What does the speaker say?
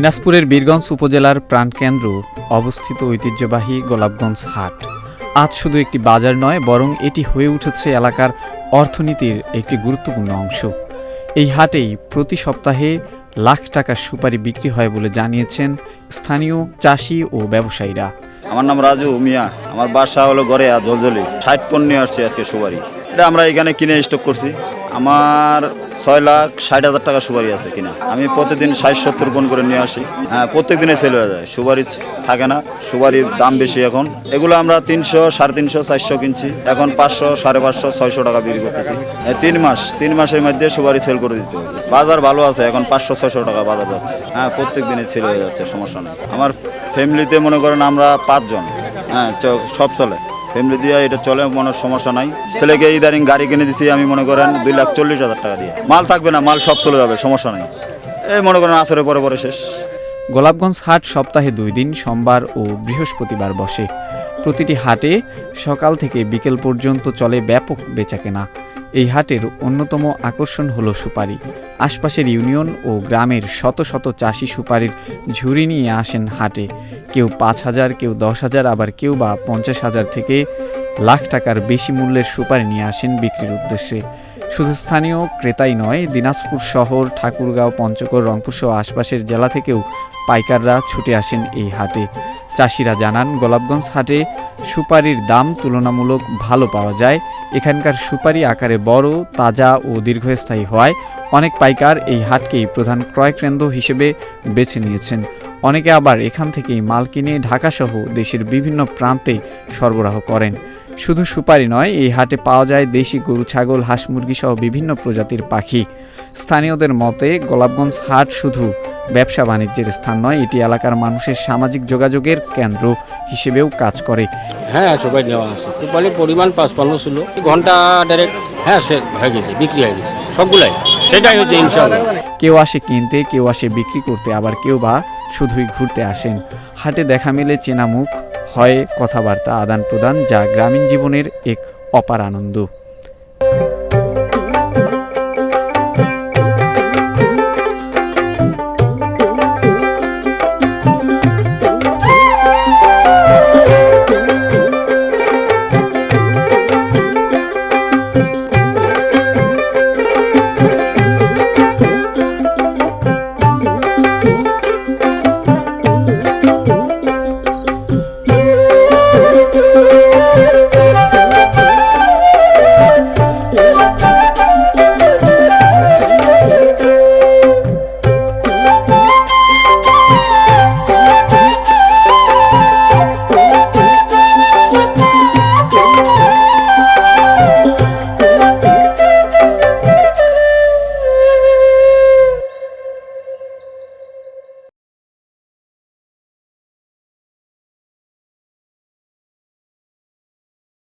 দিনাজপুরের বীরগঞ্জ উপজেলার প্রাণকেন্দ্র অবস্থিত ঐতিহ্যবাহী গোলাপগঞ্জ হাট আজ শুধু একটি বাজার নয়, বরং এটি হয়ে উঠেছে এলাকার অর্থনীতির একটি গুরুত্বপূর্ণ অংশ। এই হাটেই প্রতি সপ্তাহে লাখ টাকার সুপারি বিক্রি হয় বলে জানিয়েছেন স্থানীয় চাষি ও ব্যবসায়ীরা। আমার নাম রাজু মিয়া, আমার বাসা হলো গড়িয়া জলজলি। 60 পণ নিয়ে আসছে আজকে সুপারি। এটা আমরা এখানে কিনে স্টক করছি। আমার 6,60,000 টাকা সুপারি আছে কিনা। আমি প্রতিদিন 60-70 পণ করে নিয়ে আসি। হ্যাঁ, প্রত্যেক দিনে সেল হয়ে যায়। সুপারি থাকে না, সুপারির দাম বেশি এখন। এগুলো আমরা 300, 350, 400 কিনছি। এখন 500, 550, 600 টাকা বিক্রি করতেছি। 3 মাসের মধ্যে সুপারি সেল করে দিতে হবে। বাজার ভালো আছে, এখন 500-600 টাকা বাজার যাচ্ছে। হ্যাঁ, প্রত্যেক দিনে সেল হয়ে যাচ্ছে, সমস্যা নেই। আমার ফ্যামিলিতে মনে করেন আমরা 5 জন। হ্যাঁ, সব চলে। ফ্যামিলি দিয়ে এটা চলে, মনে সমস্যা নাই। ছেলেকে ইদারিং গাড়ি কিনে দিছি আমি, মনে করেন 2,40,000 টাকা দিয়ে। মাল থাকবে না, মাল সব চলে যাবে, সমস্যা নাই। এই মনে করেন আসরে পরে শেষ। গোলাপগঞ্জ হাট সপ্তাহে 2 দিন, সোমবার ও বৃহস্পতিবার বসে। প্রতিটি হাটে সকাল থেকে বিকেল পর্যন্ত চলে ব্যাপক বেচাকেনা। এই হাটের অন্যতম আকর্ষণ হলো সুপারি। আশপাশের ইউনিয়ন ও গ্রামের শত শত চাষি সুপারির ঝুড়ি নিয়ে আসেন হাটে। কেউ 5,000, কেউ 10,000, আবার কেউ বা 50,000 থেকে লাখ টাকার বেশি মূল্যের সুপারি নিয়ে আসেন বিক্রির উদ্দেশ্যে। শুধু স্থানীয় ক্রেতাই নয়, দিনাজপুর শহর, ঠাকুরগাঁও, পঞ্চগড়, রংপুর সহ আশপাশের জেলা থেকেও পাইকাররা ছুটে আসেন এই হাটে। চাষিরা জানান, গোলাপগঞ্জ হাটে সুপারির দাম তুলনামূলক ভালো পাওয়া যায়। এখানকার সুপারি আকারে বড়, তাজা ও দীর্ঘস্থায়ী হওয়ায় অনেক পাইকার এই হাটকেই প্রধান ক্রয়কেন্দ্র হিসেবে বেছে নিয়েছেন। অনেকে আবার এখান থেকেই মাল কিনে ঢাকাসহ দেশের বিভিন্ন প্রান্তে সরবরাহ করেন। শুধু সুপারি নয়, এই হাটে পাওয়া যায় দেশি গরু, ছাগল, হাঁস, মুরগি সহ বিভিন্ন প্রজাতির পাখি। স্থানীয়দের মতে গোলাপগঞ্জ হাট শুধু ব্যবসা বাণিজ্যের স্থান নয়, এটি এলাকার মানুষের সামাজিক যোগাযোগের কেন্দ্র হিসেবেও কাজ করে। হ্যাঁ, সবাই নেওয়া আছে। সুপারির পরিমাণ 5-50 ছিল, ঘন্টা ডাইরেক্ট সে হয়ে গেছে, বিক্রি হয়ে গেছে সবগুলাই। সেটাই হচ্ছে ইনশাআল্লাহ। কেউ আসে কিনতে, কেউ আসে বিক্রি করতে, আবার কেউ বা শুধুই ঘুরতে আসেন। হাটে দেখা মেলে চেনা মুখ, হয় কথাবার্তা আদান প্রদান, যা গ্রামীণ জীবনের এক অপার আনন্দ।